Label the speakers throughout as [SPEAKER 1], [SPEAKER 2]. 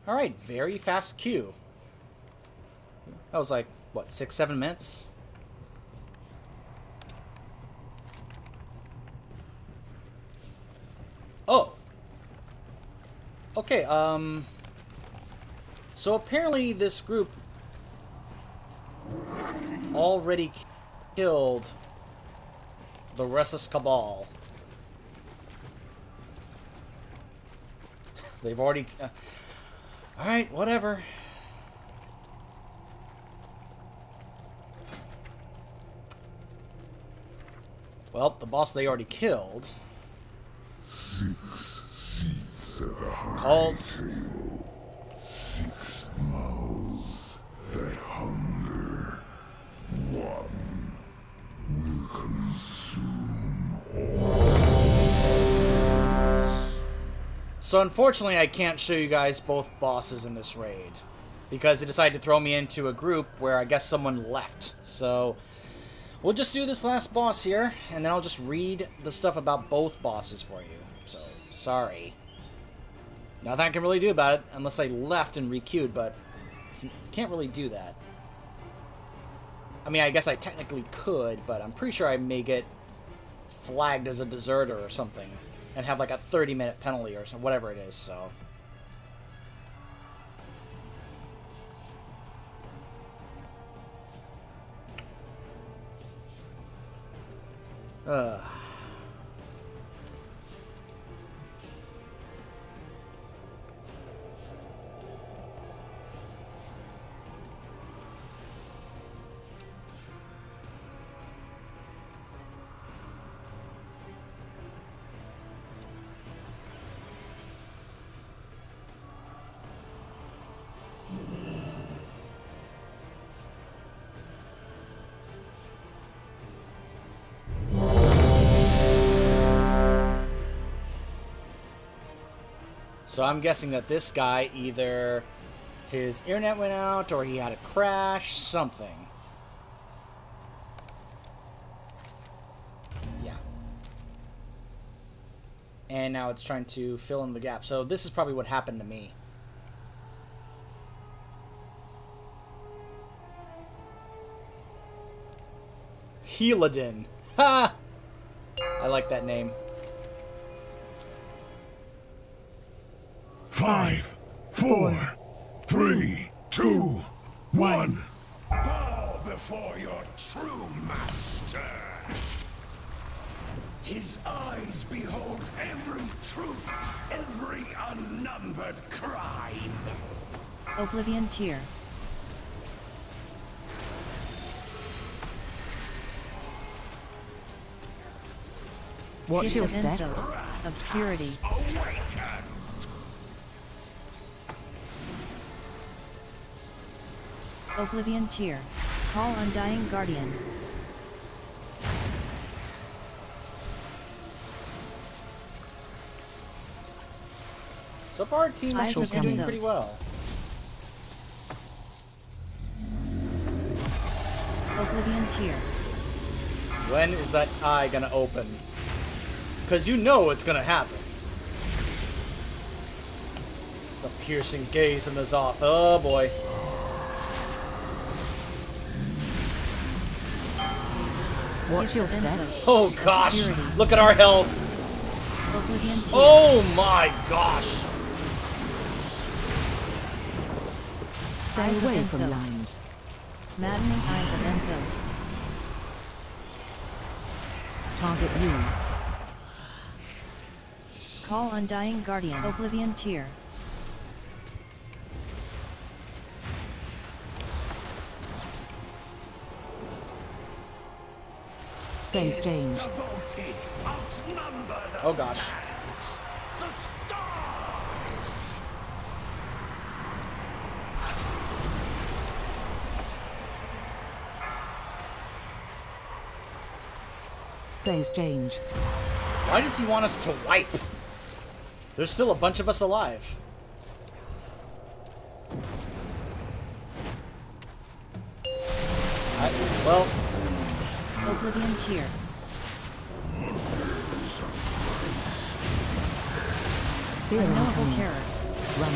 [SPEAKER 1] Alright, very fast queue. That was like, what, 6-7 minutes? Oh! Okay, so apparently this group already killed the Restless Cabal. They've already... Alright, whatever. Well, the boss they already killed.
[SPEAKER 2] 6 seats at the high
[SPEAKER 1] Called...
[SPEAKER 2] table. 6 mouths that hunger. One will consume all.
[SPEAKER 1] So unfortunately I can't show you guys both bosses in this raid. Because they decided to throw me into a group where I guess someone left. So we'll just do this last boss here, and then I'll just read the stuff about both bosses for you. So, sorry. Nothing I can really do about it, unless I left and requeued, but can't really do that. I mean, I guess I technically could, but I'm pretty sure I may get flagged as a deserter or something, and have like a 30-minute penalty or whatever it is, so... So I'm guessing that this guy, either his internet went out or he had a crash, something. Yeah. And now it's trying to fill in the gap. So this is probably what happened to me. Heliodin. Ha! I like that name.
[SPEAKER 2] 5, 4, 3, 2, 1.
[SPEAKER 3] Bow before your true master. His eyes behold every truth, every unnumbered crime.
[SPEAKER 4] Oblivion Tier.
[SPEAKER 5] Watch your step.
[SPEAKER 4] Obscurity.
[SPEAKER 3] Awaken.
[SPEAKER 4] Oblivion Tier. Call Undying Guardian.
[SPEAKER 1] So far, team
[SPEAKER 4] Eyes
[SPEAKER 1] is
[SPEAKER 4] of
[SPEAKER 1] doing
[SPEAKER 4] Enzo.
[SPEAKER 1] pretty well.
[SPEAKER 4] Oblivion Tier.
[SPEAKER 1] When is that eye gonna open? Because you know it's gonna happen. The piercing gaze in the Zoth. Oh boy.
[SPEAKER 5] Watch your step.
[SPEAKER 1] Oh gosh. Look at our health.
[SPEAKER 4] Oblivion Tier.
[SPEAKER 1] Oh my gosh.
[SPEAKER 5] Stay
[SPEAKER 4] Eyes of
[SPEAKER 5] away from
[SPEAKER 4] Enzo.
[SPEAKER 5] lines.
[SPEAKER 4] Maddening Eyes of Enzo.
[SPEAKER 5] Target you.
[SPEAKER 4] Call Undying Guardian. Oblivion Tier.
[SPEAKER 5] Phase change.
[SPEAKER 3] Devoted, outnumber the
[SPEAKER 1] Oh gosh.
[SPEAKER 3] sands, the stars.
[SPEAKER 5] Phase change.
[SPEAKER 1] Why does he want us to wipe? There's still a bunch of us alive. Well,
[SPEAKER 4] Oblivion Tier.
[SPEAKER 5] Fear
[SPEAKER 4] Unknowable
[SPEAKER 5] incoming.
[SPEAKER 4] Terror.
[SPEAKER 5] Run.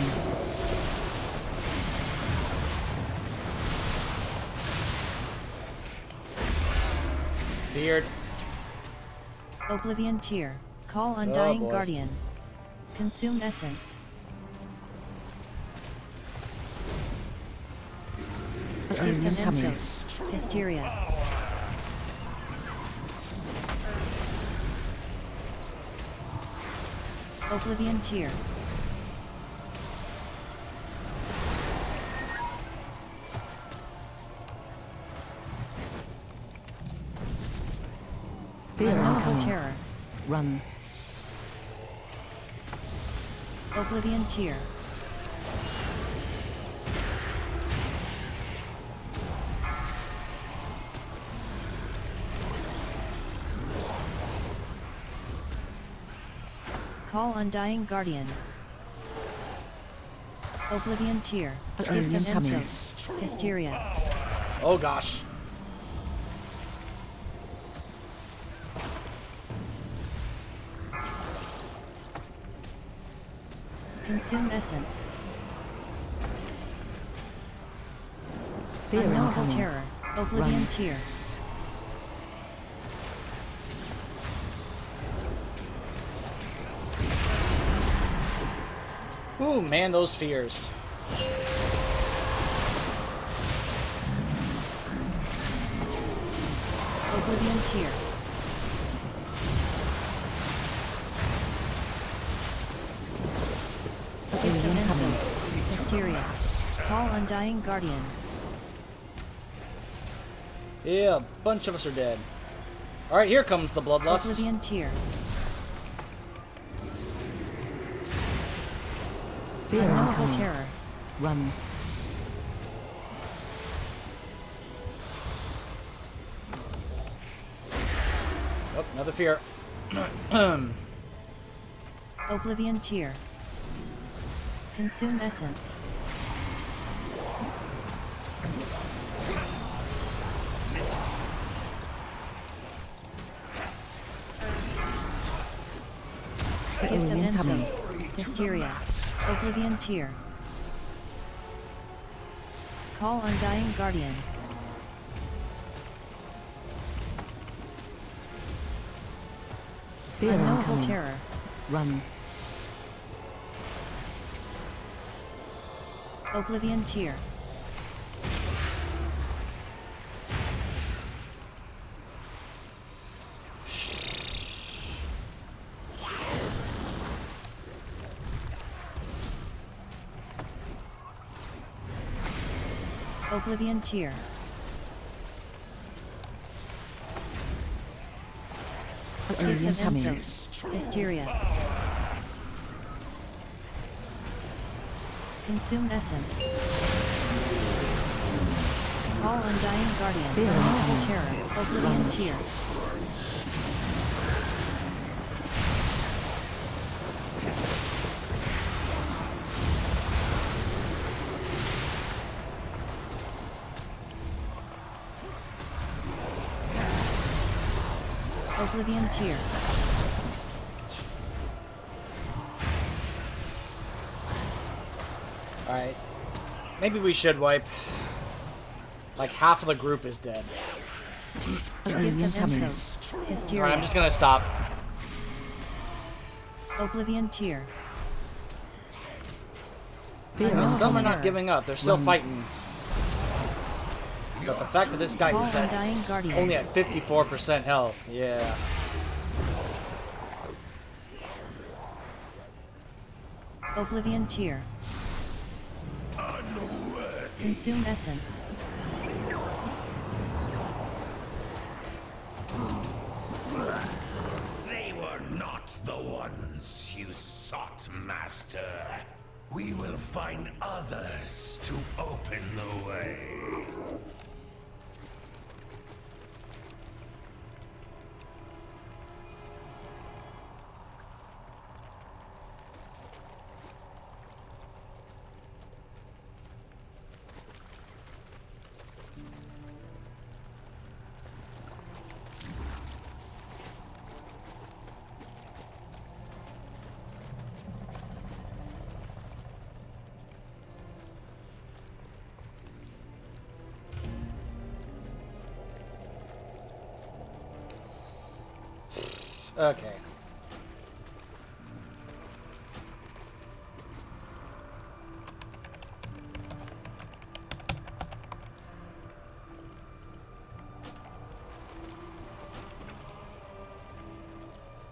[SPEAKER 1] Feared.
[SPEAKER 4] Oblivion Tear. Call
[SPEAKER 1] Oh,
[SPEAKER 4] Undying
[SPEAKER 1] boy.
[SPEAKER 4] Guardian. Consume Essence. Gift of
[SPEAKER 5] Incoming.
[SPEAKER 4] Ensos. Hysteria. Oblivion Tear.
[SPEAKER 5] Fear
[SPEAKER 4] Unknowable
[SPEAKER 5] incoming.
[SPEAKER 4] Terror.
[SPEAKER 5] Run.
[SPEAKER 4] Oblivion Tear. Call Undying Guardian. Oblivion Tear. Gift of
[SPEAKER 5] Incoming.
[SPEAKER 4] Ensos. Hysteria.
[SPEAKER 1] Oh gosh.
[SPEAKER 4] Consume Essence.
[SPEAKER 5] Fear
[SPEAKER 4] Unknowable
[SPEAKER 5] incoming.
[SPEAKER 4] Terror. Oblivion
[SPEAKER 5] Run.
[SPEAKER 4] Tear.
[SPEAKER 1] Ooh, man, those fears.
[SPEAKER 4] Oblivion Tear. Gift of
[SPEAKER 5] Incoming.
[SPEAKER 4] Ensos. Hysteria. Call Undying Guardian.
[SPEAKER 1] Yeah, a bunch of us are dead. Alright, here comes the bloodlust.
[SPEAKER 4] Oblivion Tear.
[SPEAKER 5] Fear
[SPEAKER 4] Unknowable
[SPEAKER 5] incoming.
[SPEAKER 4] Terror.
[SPEAKER 5] Run.
[SPEAKER 1] Oh, another fear.
[SPEAKER 4] Oblivion Tear. Consume Essence. Gift of
[SPEAKER 5] Incoming.
[SPEAKER 4] Ensos. Hysteria. Oblivion Tear. Call Undying Guardian.
[SPEAKER 5] Fear
[SPEAKER 4] Unknowable
[SPEAKER 5] incoming.
[SPEAKER 4] Terror.
[SPEAKER 5] Run.
[SPEAKER 4] Oblivion Tear. Oblivion Tear. Gift of
[SPEAKER 5] Incoming.
[SPEAKER 4] Ensos. Hysteria. Consume Essence. Call Undying Guardian.
[SPEAKER 5] Fear
[SPEAKER 4] Unknowable
[SPEAKER 5] incoming.
[SPEAKER 4] Terror. Oblivion Tear. Oblivion Tear.
[SPEAKER 1] Alright. Maybe we should wipe. Like half of the group is dead.
[SPEAKER 4] Gift of
[SPEAKER 5] Incoming.
[SPEAKER 4] Ensos. Hysteria.
[SPEAKER 1] Alright, I'm just gonna stop.
[SPEAKER 4] Oblivion Tear.
[SPEAKER 5] Fear
[SPEAKER 1] Now, some are
[SPEAKER 5] incoming.
[SPEAKER 1] not giving up. They're still
[SPEAKER 5] Run.
[SPEAKER 1] fighting. But the fact that this guy
[SPEAKER 4] Call
[SPEAKER 1] is at
[SPEAKER 4] Undying Guardian.
[SPEAKER 1] only at 54% health, yeah.
[SPEAKER 4] Oblivion Tear. Consume Essence.
[SPEAKER 3] They were not the ones you sought, Master. We will find others to open the way.
[SPEAKER 1] Okay.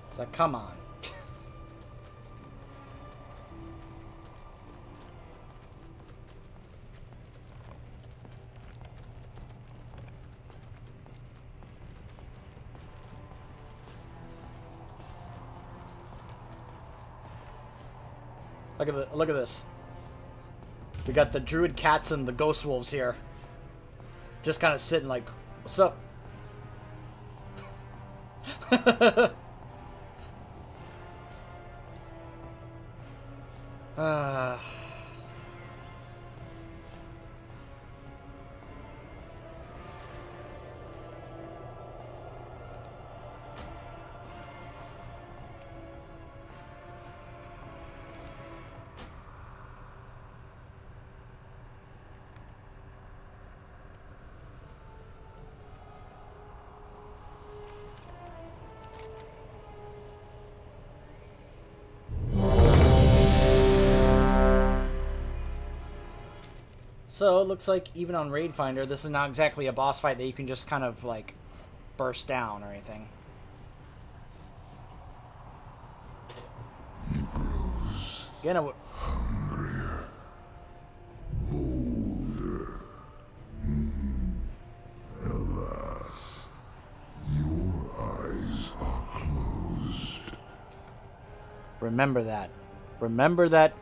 [SPEAKER 1] It's like, come on. Look at this. We got the druid cats and the ghost wolves here. Just kind of sitting like, what's up? So, it looks like even on Raid Finder, this is not exactly a boss fight that you can just kind of, like, burst down or anything.
[SPEAKER 2] He grows
[SPEAKER 1] Again,
[SPEAKER 2] hungrier, bolder. Alas, your eyes are closed.
[SPEAKER 1] remember that. Remember that,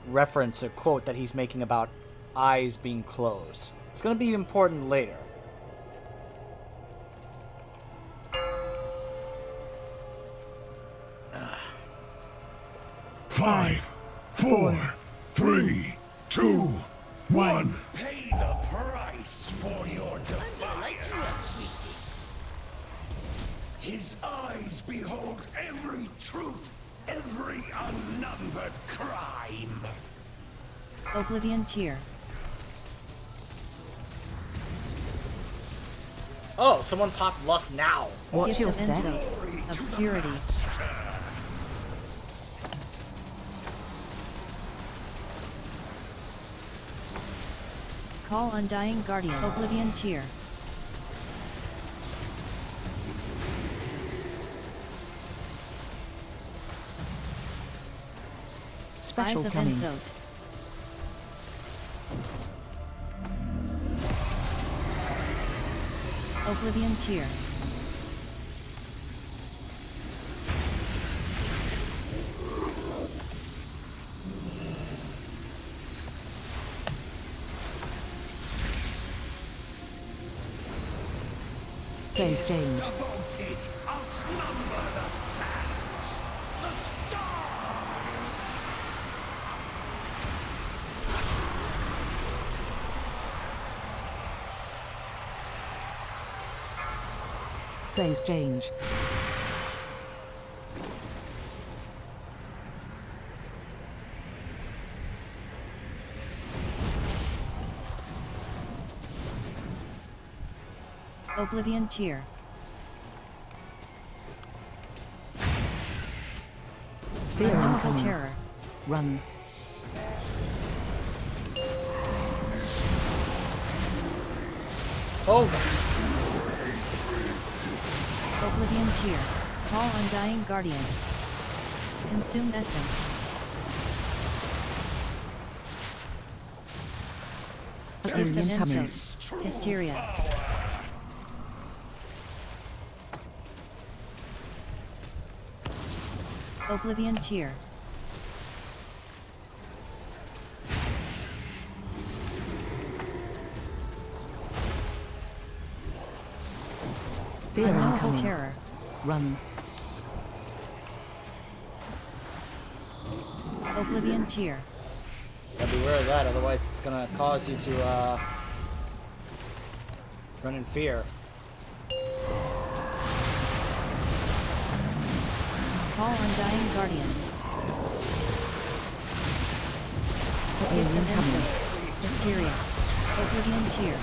[SPEAKER 1] reference or quote that he's making about eyes being closed. It's going to be important later.
[SPEAKER 2] Five, four, three, two, one.
[SPEAKER 3] Pay the price for your defiance. His eyes behold every truth, every unnumbered crime.
[SPEAKER 4] Oblivion Tier.
[SPEAKER 1] Oh, someone popped Lust now.
[SPEAKER 5] Watch
[SPEAKER 4] Gift
[SPEAKER 5] your
[SPEAKER 4] of
[SPEAKER 5] step.
[SPEAKER 4] Insult. Obscurity. Call Undying Guardian. Oblivion Tier.
[SPEAKER 5] Special
[SPEAKER 4] Eyes of
[SPEAKER 5] coming.
[SPEAKER 4] Enzot. Oblivion Tier.
[SPEAKER 5] Phase change.
[SPEAKER 3] Devoted, outnumber the sands, the stars.
[SPEAKER 5] Phase change.
[SPEAKER 4] Oblivion Tier.
[SPEAKER 5] Fear
[SPEAKER 4] Unknowable
[SPEAKER 5] incoming.
[SPEAKER 4] Terror.
[SPEAKER 5] Run.
[SPEAKER 1] Oh, gosh.
[SPEAKER 4] Oblivion Tier. Call Undying Guardian. Consume Essence. Gift of
[SPEAKER 5] Alien coming.
[SPEAKER 4] Insult. Hysteria. Oblivion Tier.
[SPEAKER 5] Fear
[SPEAKER 4] Unknowable
[SPEAKER 5] incoming.
[SPEAKER 4] Terror.
[SPEAKER 5] Run.
[SPEAKER 4] Oblivion Tier.
[SPEAKER 1] Gotta be aware of that, otherwise it's gonna cause you to, run in fear.
[SPEAKER 4] Call Undying Guardian. Gift
[SPEAKER 5] Alien
[SPEAKER 4] of
[SPEAKER 5] coming.
[SPEAKER 4] Insult. Hysteria. Oblivion Tier.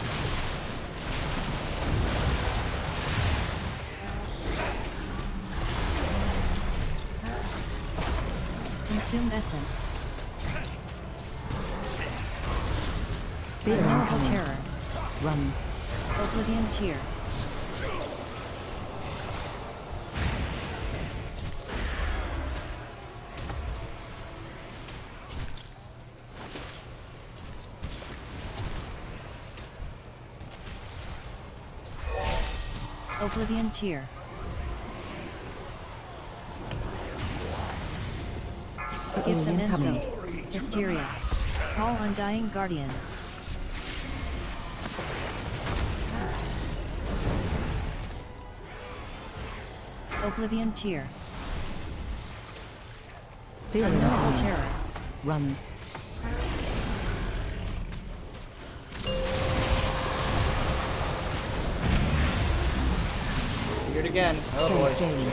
[SPEAKER 4] Consumed essence.
[SPEAKER 5] Fear
[SPEAKER 4] Unknowable
[SPEAKER 5] incoming.
[SPEAKER 4] terror.
[SPEAKER 5] Run.
[SPEAKER 4] Oblivion tier. Oblivion tier. Gift of
[SPEAKER 5] Alien coming.
[SPEAKER 4] Insult. Hysteria. Call Undying Guardian. Oblivion tier.
[SPEAKER 5] Fear
[SPEAKER 4] Unknowable
[SPEAKER 5] incoming.
[SPEAKER 4] terror.
[SPEAKER 5] Run.
[SPEAKER 1] Figured again. Oh boy.
[SPEAKER 5] Phase change.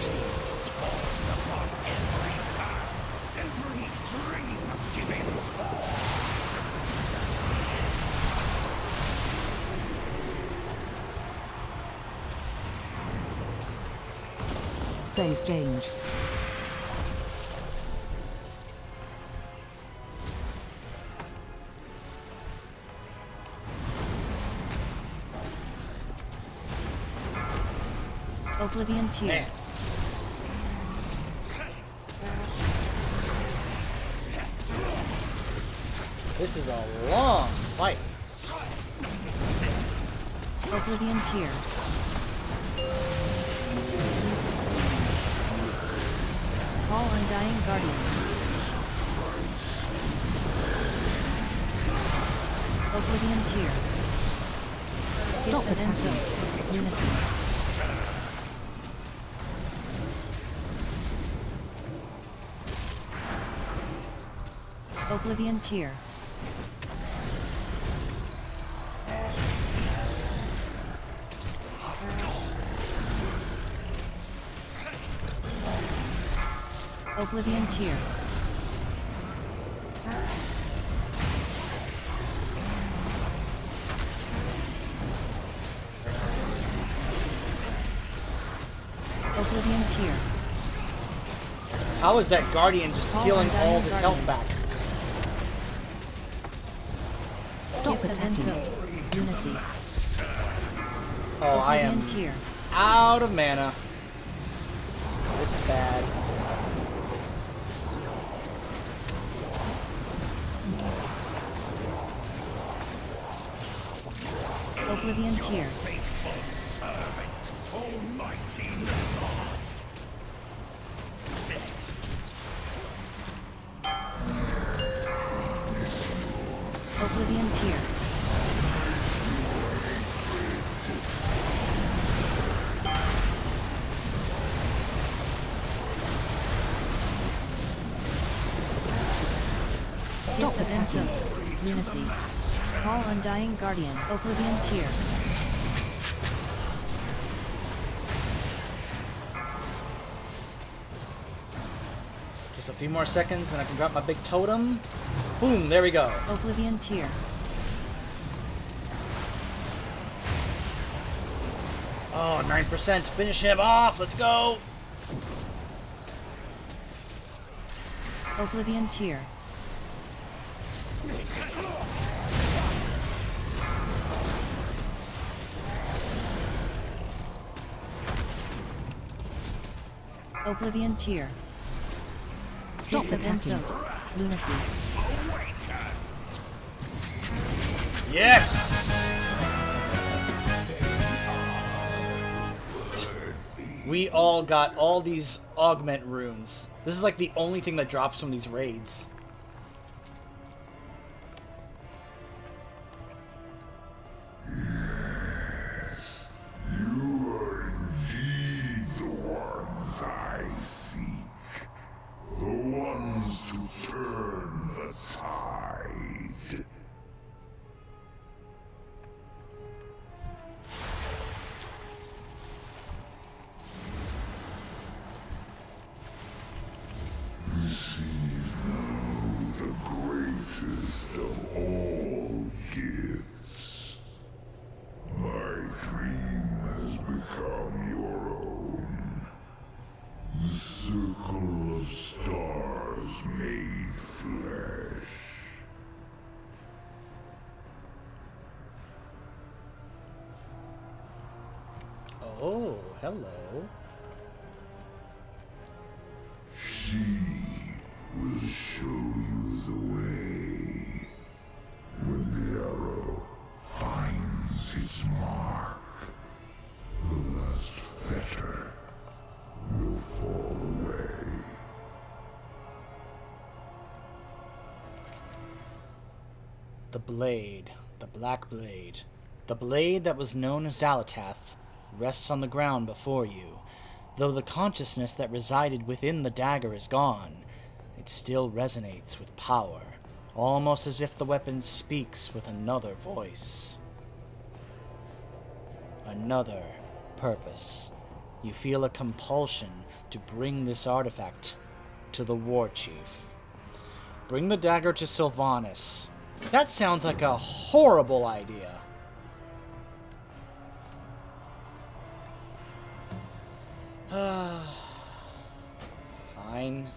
[SPEAKER 3] Every dream of giving
[SPEAKER 5] Phase change.
[SPEAKER 4] Oblivion tier.
[SPEAKER 1] Man. This is a long fight.
[SPEAKER 4] Oblivion tier. Call Undying Guardian. Oblivion tier.
[SPEAKER 5] Stop
[SPEAKER 4] Gift of
[SPEAKER 5] attacking.
[SPEAKER 4] Insult. Lunacy. Oblivion tier. Oblivion tier. Oblivion tier.
[SPEAKER 1] How is that Guardian just
[SPEAKER 4] Call
[SPEAKER 1] healing
[SPEAKER 4] Undying
[SPEAKER 1] all of his health
[SPEAKER 4] Guardian.
[SPEAKER 1] back?
[SPEAKER 5] Stop
[SPEAKER 4] Gift of
[SPEAKER 5] attacking.
[SPEAKER 4] Insult. Lunacy.
[SPEAKER 1] Oh, I
[SPEAKER 4] Oblivion
[SPEAKER 1] am
[SPEAKER 4] tier.
[SPEAKER 1] out of mana. This is bad.
[SPEAKER 4] Oblivion tier.
[SPEAKER 3] faithful servant, almighty Nazar.
[SPEAKER 4] Oblivion tier.
[SPEAKER 5] Stop
[SPEAKER 4] Gift of
[SPEAKER 5] attacking.
[SPEAKER 4] Insult. Lunacy. Call Undying Guardian. Oblivion tier.
[SPEAKER 1] Just a few more seconds and I can drop my big totem. Boom, there we go.
[SPEAKER 4] Oblivion tier.
[SPEAKER 1] Oh, 9%. Finish him off. Let's go.
[SPEAKER 4] Oblivion tier. Oblivion tier.
[SPEAKER 5] Stop
[SPEAKER 4] Gift of
[SPEAKER 5] attacking.
[SPEAKER 4] Insult. Lunacy.
[SPEAKER 1] Yes! We all got all these augment runes. This is like the only thing that drops from these raids.
[SPEAKER 2] You are indeed the ones I seek. The ones to turn the tide. Receive no
[SPEAKER 1] hello.
[SPEAKER 2] She will show you the way. When the arrow finds its mark, the last fetter will fall away.
[SPEAKER 1] The blade, the black blade, the blade that was known as Zalatath, rests on the ground before you. Though the consciousness that resided within the dagger is gone, it still resonates with power, almost as if the weapon speaks with another voice. Another purpose. You feel a compulsion to bring this artifact to the war chief. Bring the dagger to Sylvanas. That sounds like a horrible idea. Fine.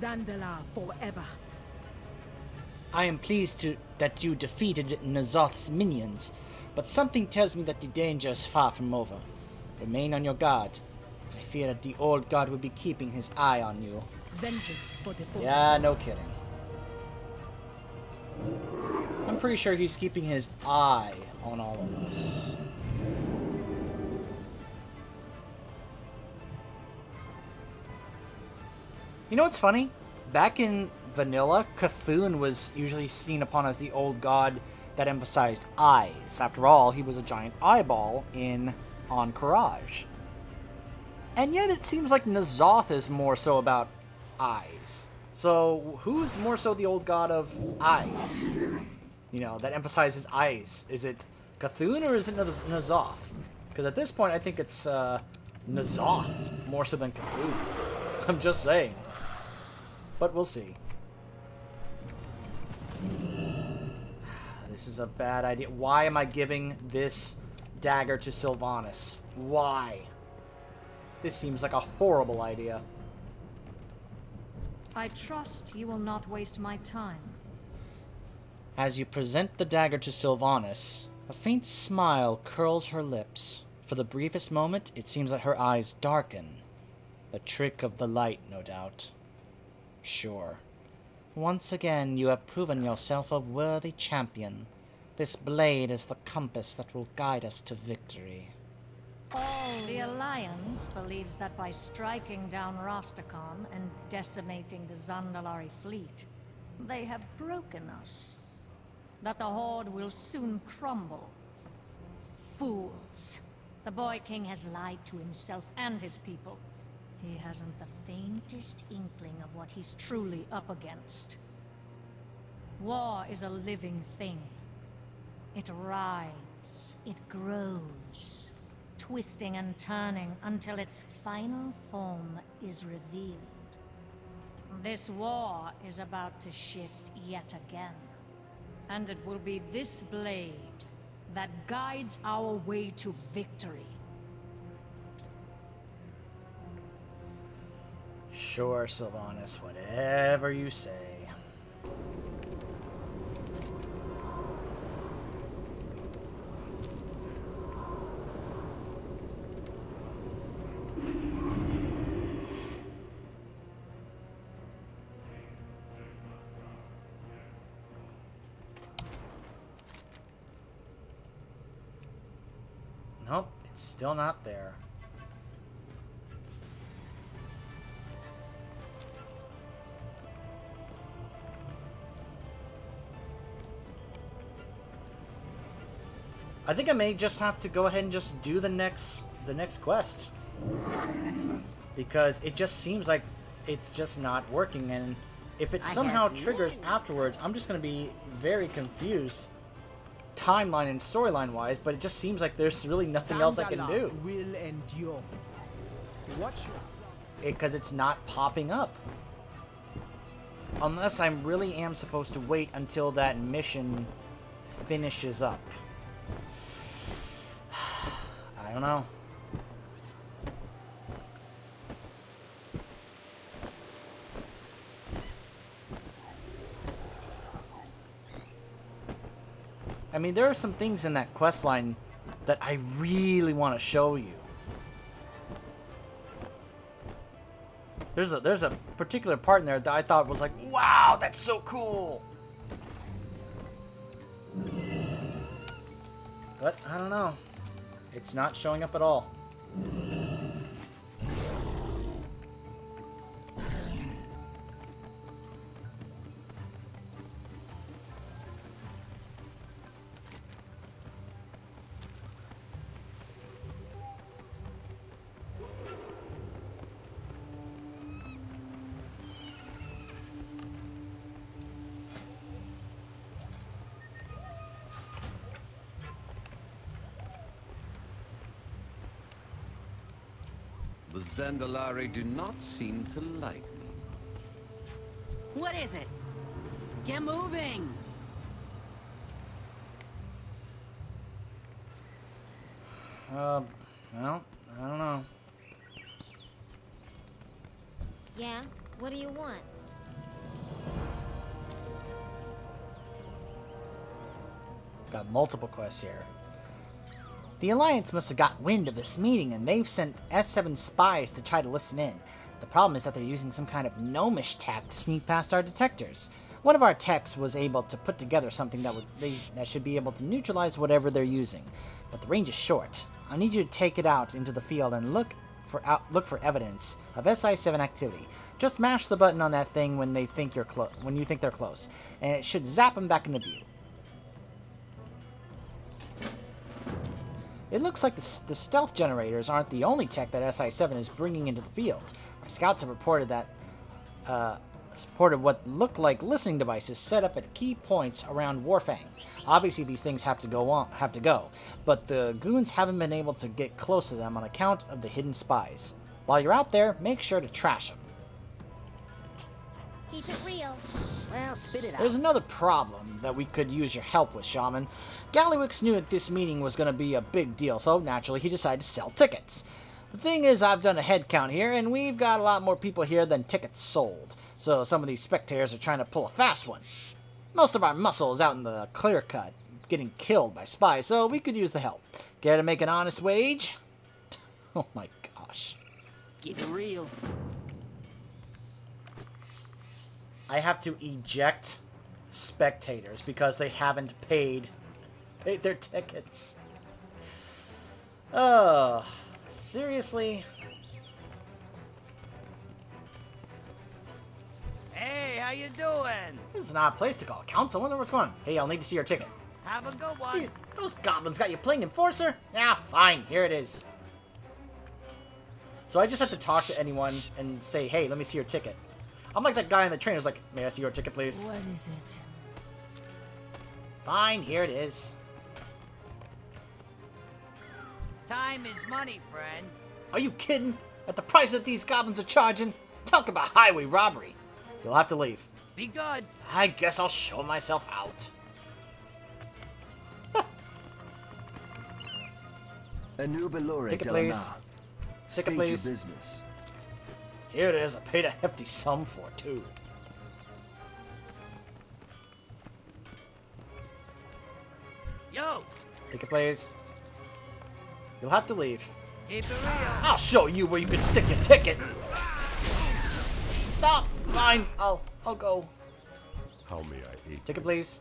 [SPEAKER 6] Zandala forever.
[SPEAKER 1] I am pleased that you defeated Nazoth's minions, but something tells me that the danger is far from over. Remain on your guard. I fear that the old god will be keeping his eye on you.
[SPEAKER 6] Vengeance for the fallen.
[SPEAKER 1] Yeah, no kidding. I'm pretty sure he's keeping his eye on all of us. You know what's funny? Back in vanilla, Cthulhu was usually seen upon as the old god that emphasized eyes. After all, he was a giant eyeball on Courage. And yet it seems like Nazoth is more so about eyes. So who's more so the old god of eyes? You know, that emphasizes eyes. Is it Cthulhu or is it Nazoth? Because at this point I think it's Nazoth more so than Cthulhu. I'm just saying. But we'll see. This is a bad idea. Why am I giving this dagger to Sylvanas? Why? This seems like a horrible idea.
[SPEAKER 4] I trust you will not waste my time.
[SPEAKER 1] As you present the dagger to Sylvanas, a faint smile curls her lips. For the briefest moment, it seems that her eyes darken. A trick of the light, no doubt. Sure. Once again, you have proven yourself a worthy champion. This blade is the compass that will guide us to victory.
[SPEAKER 4] The Alliance believes that by striking down Rastakhan and decimating the Zandalari fleet, they have broken us. That the Horde will soon crumble. Fools. The Boy King has lied to himself and his people. He hasn't the faintest inkling of what he's truly up against. War is a living thing. It writhes, it grows, twisting and turning until its final form is revealed. This war is about to shift yet again. And it will be this blade that guides our way to victory.
[SPEAKER 1] Sure, Sylvanas, whatever you say. Nope, it's still not there. I think I may just have to go ahead and just do the next quest. Because it just seems like it's just not working, and if it somehow triggers afterwards, I'm just going to be very confused timeline and storyline wise, but it just seems like there's really nothing else I can do.
[SPEAKER 6] Will endure.
[SPEAKER 7] Watch your...
[SPEAKER 1] Because it's not popping up. Unless I really am supposed to wait until that mission finishes up. I don't know. I mean, there are some things in that quest line that I really want to show you. There's a particular part in there that I thought was like, wow, that's so cool. But I don't know. It's not showing up at all.
[SPEAKER 8] The Zandalari do not seem to like me.
[SPEAKER 9] What is it? Get moving!
[SPEAKER 1] Well, I don't know.
[SPEAKER 10] Yeah? What do you want?
[SPEAKER 1] Got multiple quests here. The Alliance must have got wind of this meeting, and they've sent S7 spies to try to listen in. The problem is that they're using some kind of gnomish tack to sneak past our detectors. One of our techs was able to put together something that should be able to neutralize whatever they're using, but the range is short. I need you to take it out into the field and look for evidence of SI7 activity. Just mash the button on that thing when you think they're close, and it should zap them back into view. It looks like the stealth generators aren't the only tech that SI7 is bringing into the field. Our scouts have reported what looked like listening devices set up at key points around Warfang. Obviously, these things have to go, but the goons haven't been able to get close to them on account of the hidden spies. While you're out there, make sure to trash them.
[SPEAKER 10] Keep it real.
[SPEAKER 9] Well, spit it out.
[SPEAKER 1] There's another problem that we could use your help with, Shaman. Gallywix knew that this meeting was going to be a big deal, so naturally he decided to sell tickets. The thing is, I've done a head count here, and we've got a lot more people here than tickets sold. So some of these spectators are trying to pull a fast one. Most of our muscle is out in the clear cut, getting killed by spies, so we could use the help. Care to make an honest wage? Oh my gosh.
[SPEAKER 9] Keep it real.
[SPEAKER 1] I have to eject spectators because they haven't paid their tickets. Oh, seriously?
[SPEAKER 9] Hey, how you doing?
[SPEAKER 1] This is not a place to call council. I wonder what's going on. Hey, I'll need to see your ticket.
[SPEAKER 9] Have a good one.
[SPEAKER 1] Those goblins got you playing Enforcer? Ah, fine. Here it is. So I just have to talk to anyone and say, hey, let me see your ticket. I'm like that guy on the train who's like, may I see your ticket, please?
[SPEAKER 4] What is it?
[SPEAKER 1] Fine, here it is.
[SPEAKER 9] Time is money, friend.
[SPEAKER 1] Are you kidding? At the price that these goblins are charging? Talk about highway robbery. You'll have to leave.
[SPEAKER 9] Be good.
[SPEAKER 1] I guess I'll show myself out. Ticket, please. Ticket, please.
[SPEAKER 7] Business.
[SPEAKER 1] Here it is. I paid a hefty sum for it, too.
[SPEAKER 9] Yo,
[SPEAKER 1] Ticket, please. You'll have to leave.
[SPEAKER 9] keep it real.
[SPEAKER 1] I'll show you where you can stick your ticket. Stop. Fine. I'll go.
[SPEAKER 2] How may I aid?
[SPEAKER 1] Ticket, please.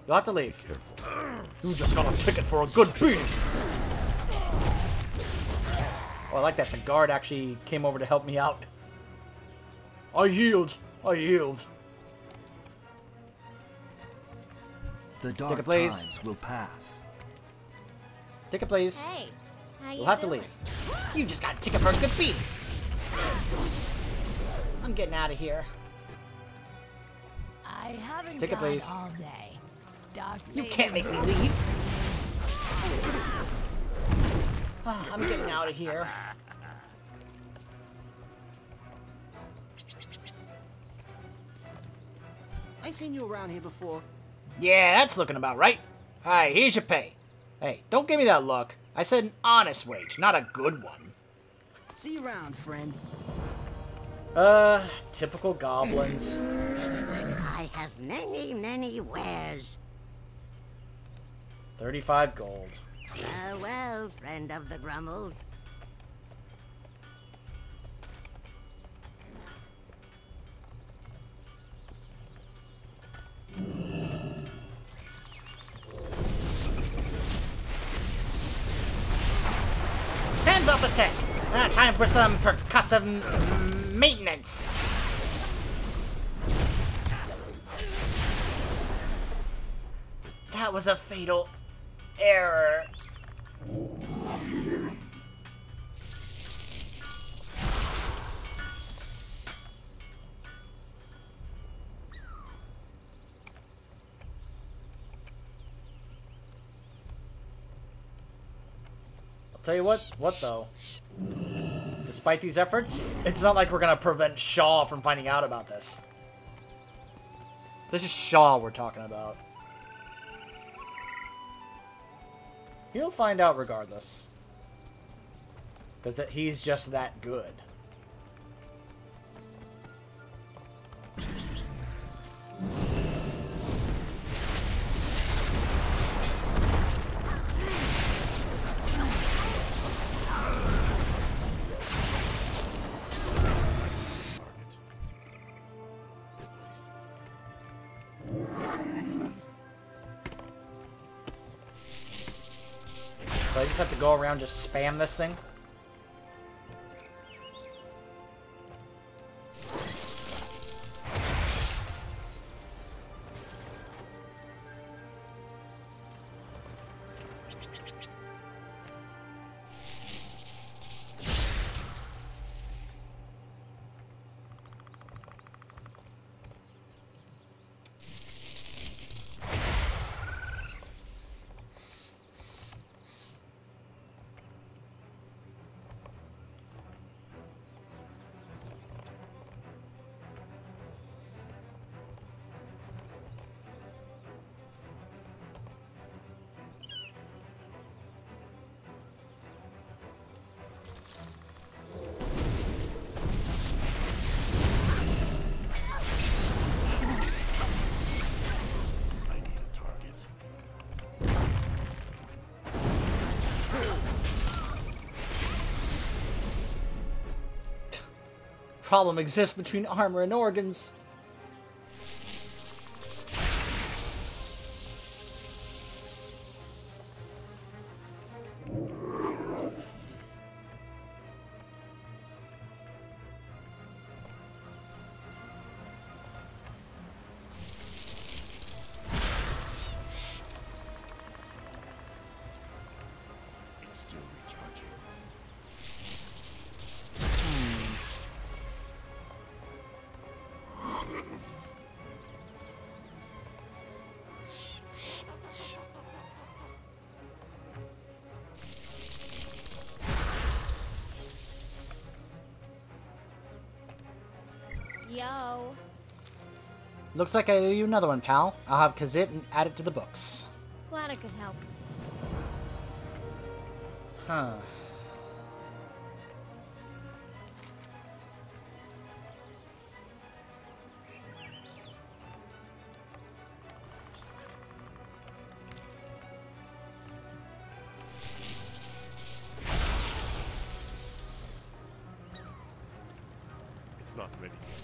[SPEAKER 1] You'll have to leave.
[SPEAKER 2] Careful.
[SPEAKER 1] You just got a ticket for a good beating. Oh, I like that. The guard actually came over to help me out. I yield. I yield.
[SPEAKER 7] The dark
[SPEAKER 1] Ticket, please.
[SPEAKER 7] times will pass.
[SPEAKER 1] Ticket, please.
[SPEAKER 10] Hey, how you
[SPEAKER 1] You'll have to
[SPEAKER 10] doing?
[SPEAKER 1] leave. You just got a ticket for a good beating. I'm getting out of here.
[SPEAKER 4] I haven't
[SPEAKER 1] Ticket,
[SPEAKER 4] gone
[SPEAKER 1] please.
[SPEAKER 4] all day. Dark
[SPEAKER 1] You
[SPEAKER 4] Lady
[SPEAKER 1] can't make me leave. I'm getting out of here.
[SPEAKER 11] I seen you around here before.
[SPEAKER 1] Yeah, that's looking about right. Alright, here's your pay. Hey, don't give me that look. I said an honest wage, not a good one.
[SPEAKER 11] See you around, friend.
[SPEAKER 1] Typical goblins.
[SPEAKER 12] I have many, many wares.
[SPEAKER 1] 35 gold.
[SPEAKER 12] Well, friend of the Grummles.
[SPEAKER 1] Hands off the tech! Time for some percussive maintenance. That was a fatal error. I'll tell you what though? Despite these efforts, it's not like we're gonna prevent Shaw from finding out about this. This is Shaw we're talking about. He'll find out regardless. Because he's just that good. So I just have to go around just spam this thing. Problem exists between armor and organs.
[SPEAKER 3] It's still recharging.
[SPEAKER 10] Yo.
[SPEAKER 1] Looks like I owe you another one, pal. I'll have Kazit and add it to the books.
[SPEAKER 10] Glad I could help.
[SPEAKER 1] Huh.
[SPEAKER 2] It's not ready yet.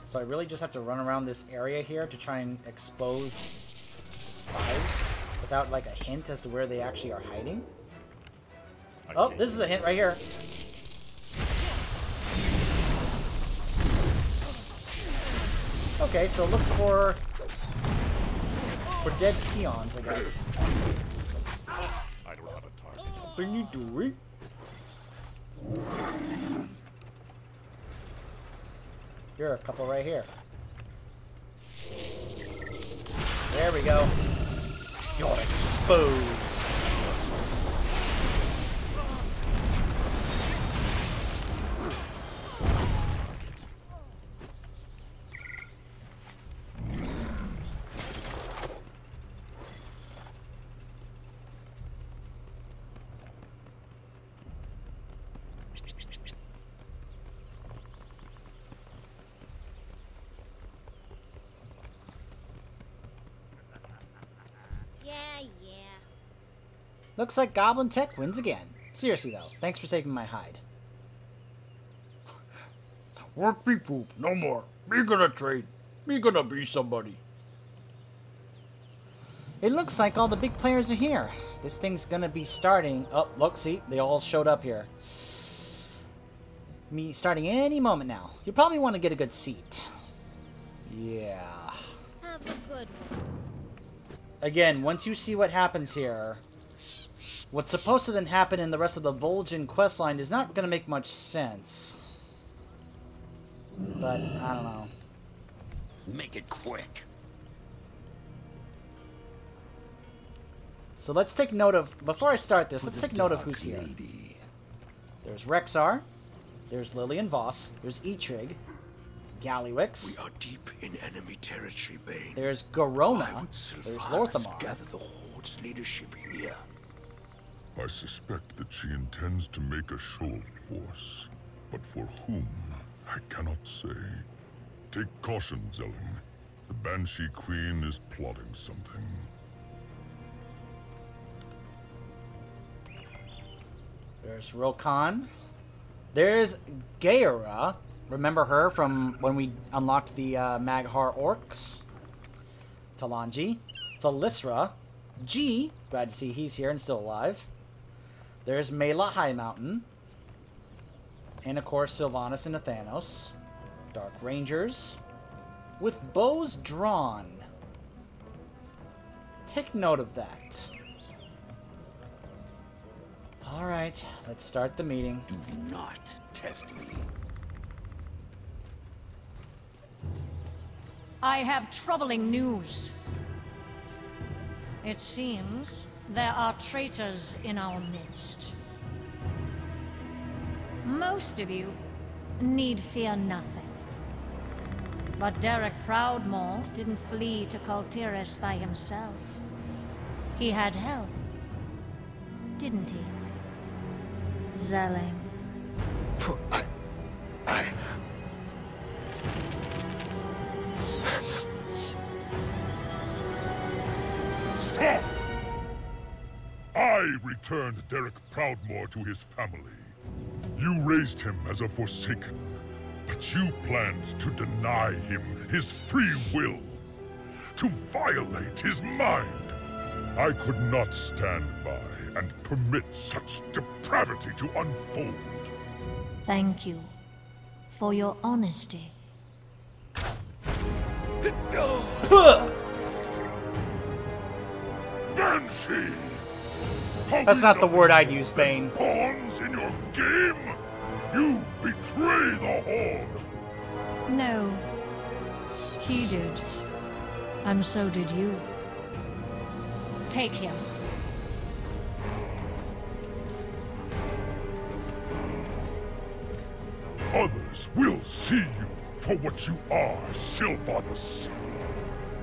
[SPEAKER 1] So I really just have to run around this area here to try and expose the spies without like a hint as to where they actually are hiding. Oh, this is a hint right here. Okay, so look for dead peons, I guess.
[SPEAKER 2] I don't have a target.
[SPEAKER 1] Something you do. Here are a couple right here. There we go. You're exposed. Looks like Goblin Tech wins again. Seriously though, thanks for saving my hide.
[SPEAKER 13] Work be poop, no more. Me gonna trade. Me gonna be somebody.
[SPEAKER 1] It looks like all the big players are here. This thing's gonna be starting. Oh, look, see, they all showed up here. Me starting any moment now. You probably want to get a good seat. Yeah.
[SPEAKER 10] Have a good one.
[SPEAKER 1] Again, once you see what happens here, what's supposed to then happen in the rest of the Vol'jin questline is not gonna make much sense. But I don't know.
[SPEAKER 3] Make it quick.
[SPEAKER 1] So let's take note of, before I start this, let's take note of who's here. There's Rexar, there's Lillian Voss, there's Eitrig, Gallywix.
[SPEAKER 3] We are deep in enemy territory, Bane.
[SPEAKER 1] There's Garona, there's Lorthamar.
[SPEAKER 3] Gather the Horde's leadership here.
[SPEAKER 2] I suspect that she intends to make a show of force, but for whom, I cannot say. Take caution, Zelling. The Banshee Queen is plotting something.
[SPEAKER 1] There's Rokan. There's Gaera. Remember her from when we unlocked the Maghar Orcs. Talanji. Thalisra. G. Glad to see he's here and still alive. There's Mela High Mountain. And of course Sylvanas and Athanos. Dark Rangers. With bows drawn. Take note of that. Alright, let's start the meeting.
[SPEAKER 3] Do not test me.
[SPEAKER 4] I have troubling news. It seems there are traitors in our midst. Most of you need fear nothing. But Derek Proudmoore didn't flee to Kultiris by himself. He had help, didn't he? Zelling.
[SPEAKER 2] Stop! I returned Derek Proudmoore to his family. You raised him as a Forsaken, but you planned to deny him his free will, to violate his mind. I could not stand by and permit such depravity to unfold.
[SPEAKER 4] Thank you for your honesty.
[SPEAKER 2] Banshee!
[SPEAKER 1] That's not the word I'd use, Bane.
[SPEAKER 2] Pawns in your game? You betray the Horde!
[SPEAKER 4] No. He did. And so did you. Take him.
[SPEAKER 2] Others will see you for what you are, Sylvanas.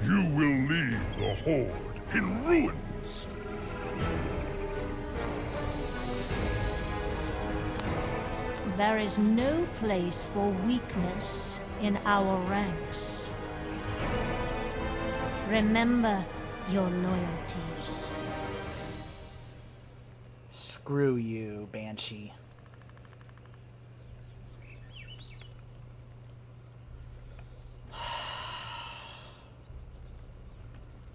[SPEAKER 2] You will leave the Horde in ruins.
[SPEAKER 4] There is no place for weakness in our ranks. Remember your loyalties.
[SPEAKER 1] Screw you, Banshee.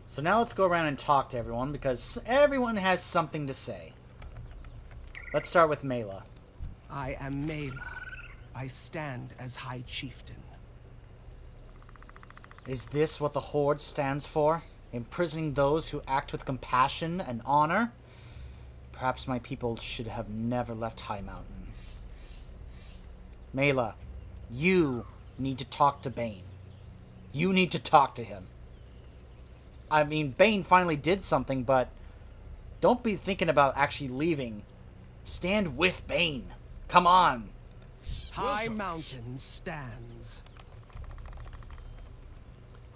[SPEAKER 1] So now let's go around and talk to everyone, because everyone has something to say. Let's start with Mela.
[SPEAKER 14] I am Mela. I stand as High Chieftain.
[SPEAKER 1] Is this what the Horde stands for? Imprisoning those who act with compassion and honor? Perhaps my people should have never left High Mountain. Mela, you need to talk to Bane. You need to talk to him. I mean, Bane finally did something, but don't be thinking about actually leaving. Stand with Bane. Come on.
[SPEAKER 14] High Mountain stands.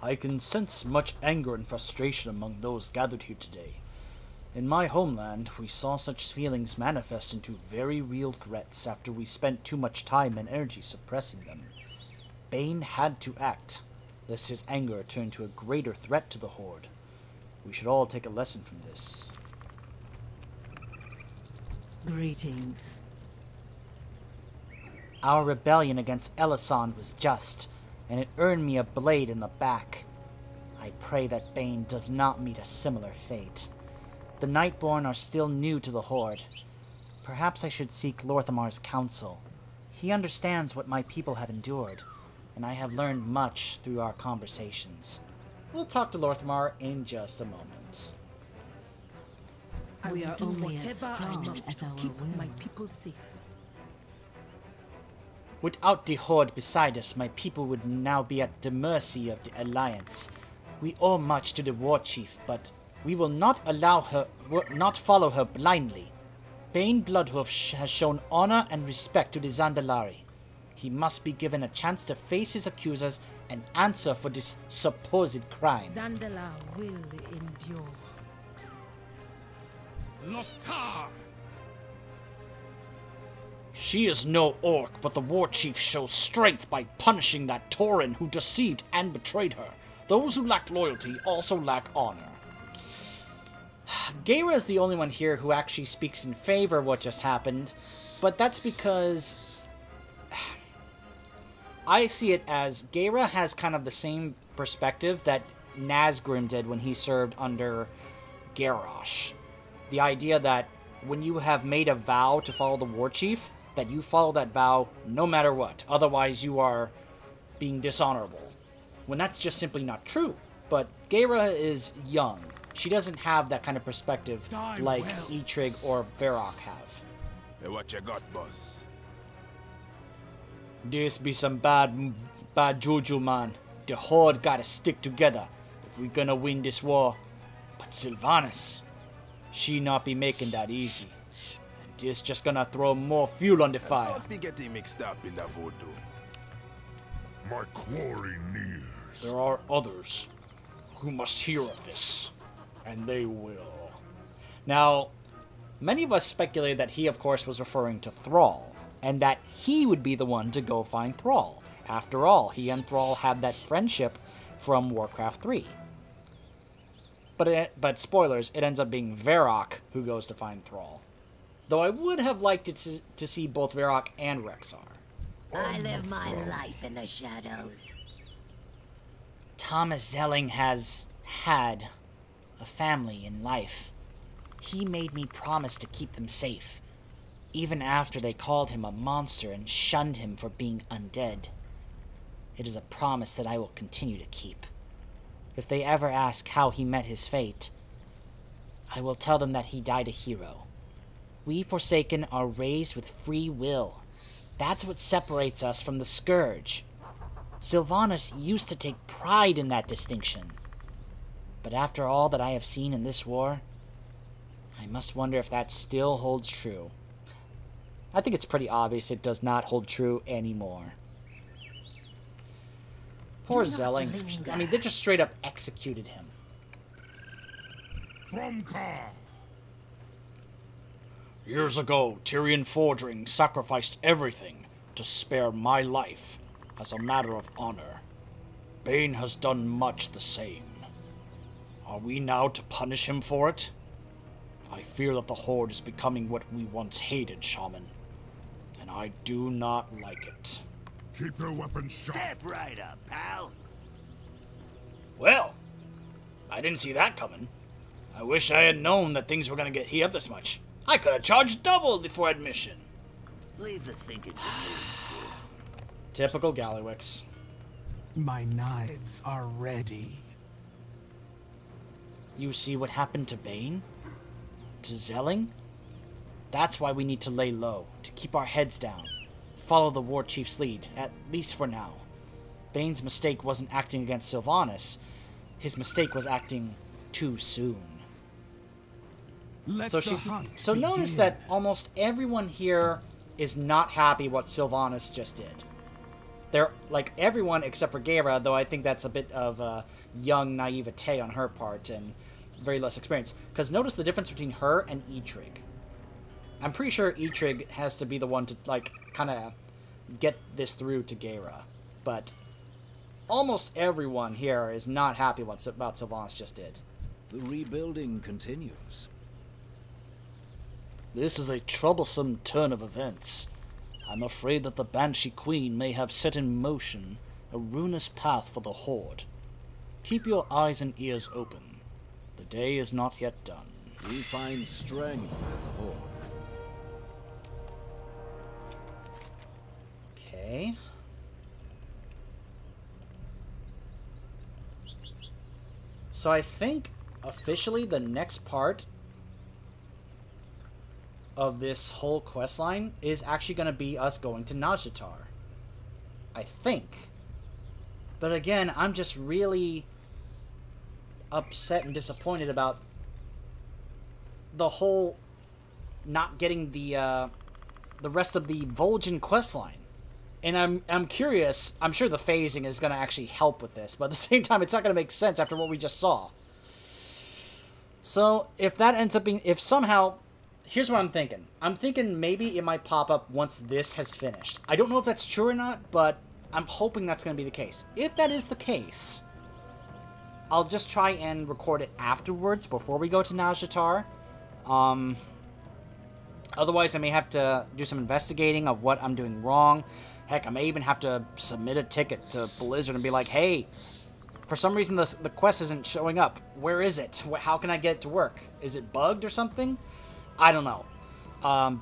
[SPEAKER 1] I can sense much anger and frustration among those gathered here today. In my homeland, we saw such feelings manifest into very real threats after we spent too much time and energy suppressing them. Bane had to act, lest his anger turn to a greater threat to the Horde. We should all take a lesson from this.
[SPEAKER 5] Greetings.
[SPEAKER 1] Our rebellion against Elisand was just, and it earned me a blade in the back. I pray that Bane does not meet a similar fate. The Nightborn are still new to the Horde. Perhaps I should seek Lorthamar's counsel. He understands what my people have endured, and I have learned much through our conversations. We'll talk to Lorthamar in just a moment.
[SPEAKER 5] We are only as strong as our
[SPEAKER 6] keep my
[SPEAKER 5] will.
[SPEAKER 6] people safe.
[SPEAKER 1] Without the Horde beside us, my people would now be at the mercy of the Alliance. We owe much to the War Chief, but we will not follow her blindly. Bane Bloodhoof has shown honor and respect to the Zandalari. He must be given a chance to face his accusers and answer for this supposed crime.
[SPEAKER 6] Zandalar will endure.
[SPEAKER 13] Lokar!
[SPEAKER 1] She is no orc, but the War Chief shows strength by punishing that Tauren who deceived and betrayed her. Those who lack loyalty also lack honor. Geira is the only one here who actually speaks in favor of what just happened, but that's because I see it as Geira has kind of the same perspective that Nazgrim did when he served under Garrosh. The idea that when you have made a vow to follow the War Chief, that you follow that vow no matter what. Otherwise, you are being dishonorable. When that's just simply not true. But Geira is young. She doesn't have that kind of perspective like Eitrig or Varrock have.
[SPEAKER 15] Hey, what you got, boss?
[SPEAKER 1] This be some bad juju, man. The Horde gotta stick together if we gonna win this war. But Sylvanas, she not be making that easy. And this just gonna throw more fuel on the fire.
[SPEAKER 15] Don't be getting mixed up in that voodoo.
[SPEAKER 2] My quarry nears.
[SPEAKER 13] There are others who must hear of this, and they will.
[SPEAKER 1] Now, many of us speculated that he, of course, was referring to Thrall, and that he would be the one to go find Thrall. After all, he and Thrall had that friendship from Warcraft 3. But spoilers, it ends up being Varrock who goes to find Thrall. Though I would have liked it to see both Varrock and Rexxar.
[SPEAKER 12] I live my life in the shadows.
[SPEAKER 1] Thomas Zelling has had a family in life. He made me promise to keep them safe, even after they called him a monster and shunned him for being undead. It is a promise that I will continue to keep. If they ever ask how he met his fate, I will tell them that he died a hero. We Forsaken are raised with free will. That's what separates us from the Scourge. Sylvanas used to take pride in that distinction. But after all that I have seen in this war, I must wonder if that still holds true. I think it's pretty obvious it does not hold true anymore. Poor Zelling. I mean, they just straight up executed him.
[SPEAKER 2] From Ka.
[SPEAKER 13] Years ago, Tyrion Fordring sacrificed everything to spare my life as a matter of honor. Bane has done much the same. Are we now to punish him for it? I fear that the Horde is becoming what we once hated, Shaman, and I do not like it.
[SPEAKER 2] Keep your weapons sharp.
[SPEAKER 3] Step right up, pal.
[SPEAKER 13] Well, I didn't see that coming. I wish I had known that things were going to get heat up this much. I could have charged double for admission.
[SPEAKER 3] Leave the thinking to me.
[SPEAKER 1] Typical Gallywix.
[SPEAKER 14] My knives are ready.
[SPEAKER 1] You see what happened to Bane? To Zelling? That's why we need to lay low, to keep our heads down. Follow the War Chief's lead, at least for now. Bane's mistake wasn't acting against Sylvanas. His mistake was acting too soon. So notice that almost everyone here is not happy what Sylvanas just did. They're like everyone except for Geira, though I think that's a bit of young naivete on her part and very less experience. Because notice the difference between her and Eitrig. I'm pretty sure Eitrig has to be the one to like kind of get this through to Geira, but almost everyone here is not happy about Sylvanas just did.
[SPEAKER 16] The rebuilding continues.
[SPEAKER 13] This is a troublesome turn of events. I'm afraid that the Banshee Queen may have set in motion a ruinous path for the Horde. Keep your eyes and ears open. The day is not yet done.
[SPEAKER 16] We find strength in the Horde.
[SPEAKER 1] Okay. So I think officially the next part of this whole questline is actually going to be us going to Nazjatar. I think. But again, I'm just really upset and disappointed about the whole not getting the rest of the Vol'jin questline. And I'm curious, I'm sure the phasing is going to actually help with this, but at the same time, it's not going to make sense after what we just saw. So, if that ends up being, if somehow, here's what I'm thinking. I'm thinking maybe it might pop up once this has finished. I don't know if that's true or not, but I'm hoping that's going to be the case. If that is the case, I'll just try and record it afterwards before we go to Nazjatar. Otherwise, I may have to do some investigating of what I'm doing wrong. Heck, I may even have to submit a ticket to Blizzard and be like, hey, for some reason the quest isn't showing up. Where is it? How can I get it to work? Is it bugged or something? I don't know.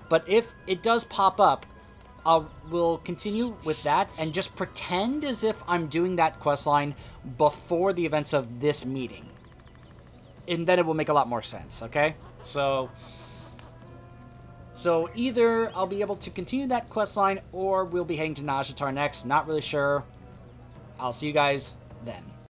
[SPEAKER 1] But if it does pop up, we'll continue with that and just pretend as if I'm doing that questline before the events of this meeting. And then it will make a lot more sense, okay? So either I'll be able to continue that questline or we'll be heading to Nazjatar next. Not really sure. I'll see you guys then.